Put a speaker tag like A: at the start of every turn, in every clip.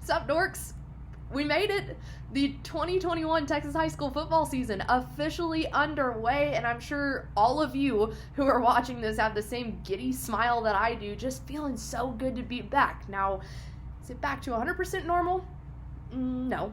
A: What's up, dorks? We made it! The 2021 Texas high school football season officially underway, and I'm sure all of you who are watching this have the same giddy smile that I do, just feeling so good to be back. Now, is it back to 100% normal? No,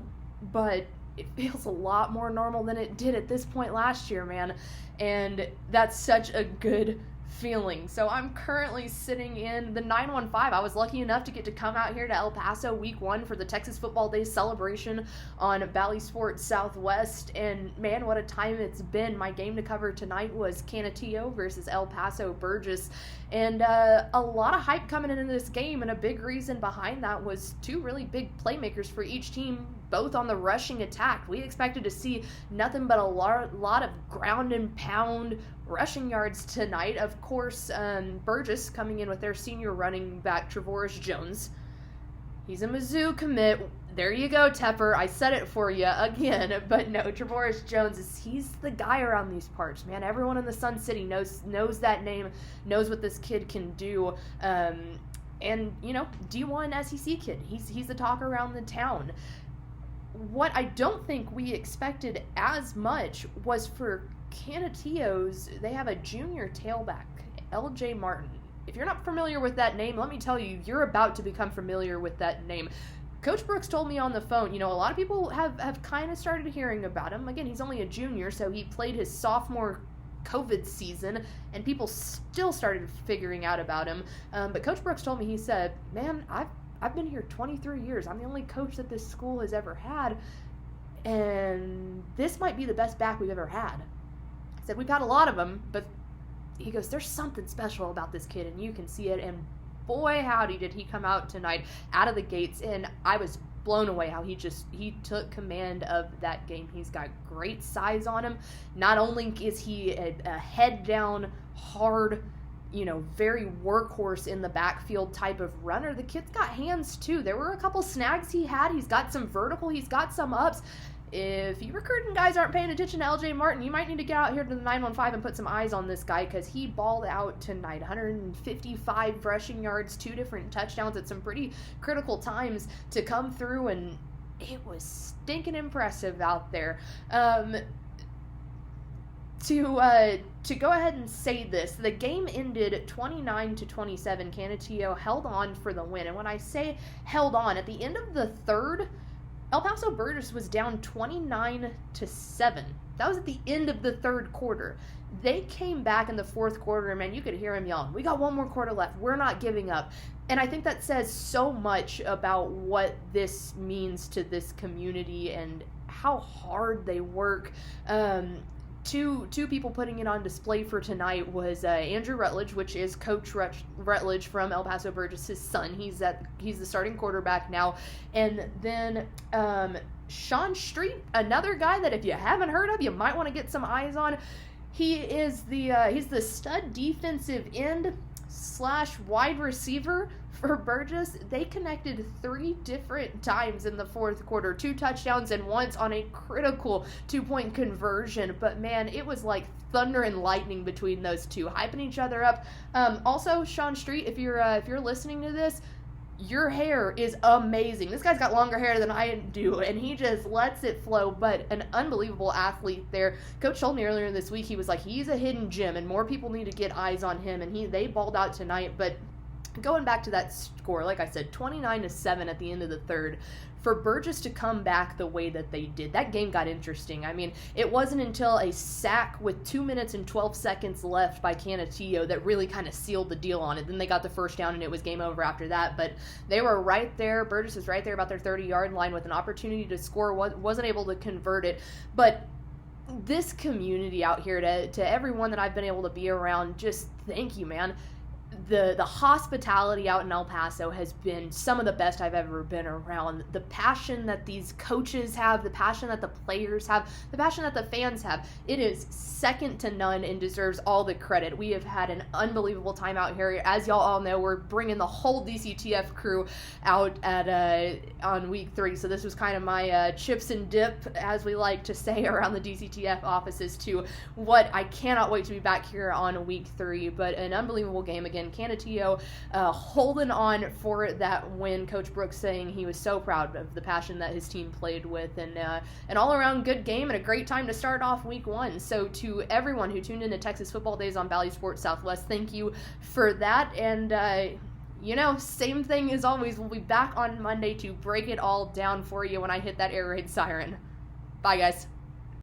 A: but it feels a lot more normal than it did at this point last year, man, and that's such a good feeling. So I'm currently sitting in the 915. I was lucky enough to get to come out here to El Paso week 1 for the Texas Football Day celebration on Valley Sports Southwest, and man, what a time it's been. My game to cover tonight was Canutillo versus El Paso Burges, and a lot of hype coming into this game, and a big reason behind that was 2 really big playmakers for each team, both on the rushing attack. We expected to see nothing but a lot of ground and pound rushing yards tonight. Of course, Burgess coming in with their senior running back, Travoris Jones. He's a Mizzou commit. There you go, Tepper. I said it for you again. But no, Travoris Jones, he's the guy around these parts, man. Everyone in the Sun City knows that name, knows what this kid can do. And, you know, D1 SEC kid. He's the talk around the town. What I don't think we expected as much was for Canutillo's, they have a junior tailback, LJ Martin. If you're not familiar with that name, let me tell you, you're about to become familiar with that name. Coach Brooks told me on the phone, you know, a lot of people have kind of started hearing about him. Again, he's only a junior, so he played his sophomore COVID season, and people still started figuring out about him. But Coach Brooks told me, he said, man, I've been here 23 years. I'm the only coach that this school has ever had, and this might be the best back we've ever had. I said, we've had a lot of them, but he goes, there's something special about this kid, and you can see it, and boy, howdy, did he come out tonight out of the gates, and I was blown away how he took command of that game. He's got great size on him. Not only is he a head-down, hard, you know, very workhorse in the backfield type of runner, the kid's got hands too. There were a couple snags he had. He's got some vertical, he's got some ups. If you recruiting guys aren't paying attention to LJ Martin, you might need to get out here to the 915 and put some eyes on this guy, because he balled out tonight. 155 rushing yards, 2 different touchdowns at some pretty critical times to come through, and it was stinking impressive out there. To go ahead and say this, the game ended 29-27. Canutillo held on for the win, and when I say held on, at the end of the third, El Paso Burges was down 29-7. That was at the end of the third quarter. They came back in the fourth quarter, and man, you could hear him yelling, we got 1 more quarter left. We're not giving up. And I think that says so much about what this means to this community and how hard they work. Two people putting it on display for tonight was Andrew Rutledge, which is Coach Rutledge from El Paso Burges' son. He's the starting quarterback now. And then Sean Street, another guy that if you haven't heard of, you might want to get some eyes on. He is he's the stud defensive end / wide receiver for Burgess. They connected 3 different times in the fourth quarter, 2 touchdowns and once on a critical 2-point conversion. But man, it was like thunder and lightning between those two, hyping each other up. Also, Sean Street, if you're listening to this, your hair is amazing. This guy's got longer hair than I do, and he just lets it flow, but an unbelievable athlete there. Coach told me earlier this week, he was like, he's a hidden gem, and more people need to get eyes on him, and they balled out tonight. But going back to that score, like I said, 29-7 at the end of the third. For Burgess to come back the way that they did, that game got interesting. I mean, it wasn't until a sack with 2 minutes and 12 seconds left by Canutillo that really kind of sealed the deal on it. Then they got the first down, and it was game over after that. But they were right there. Burgess was right there about their 30-yard line with an opportunity to score. Wasn't able to convert it. But this community out here, to everyone that I've been able to be around, just thank you, man. The hospitality out in El Paso has been some of the best I've ever been around. The passion that these coaches have, the passion that the players have, the passion that the fans have, it is second to none and deserves all the credit. We have had an unbelievable time out here. As y'all all know, we're bringing the whole DCTF crew out on week 3. So this was kind of my chips and dip, as we like to say around the DCTF offices, to what I cannot wait to be back here on week 3. But an unbelievable game again. Canutillo holding on for that win. Coach Brooks saying he was so proud of the passion that his team played with, and an all-around good game and a great time to start off week 1. So to everyone who tuned into Texas Football Days on Valley Sports Southwest, thank you for that. And same thing as always, we'll be back on Monday to break it all down for you when I hit that air raid siren. Bye, guys.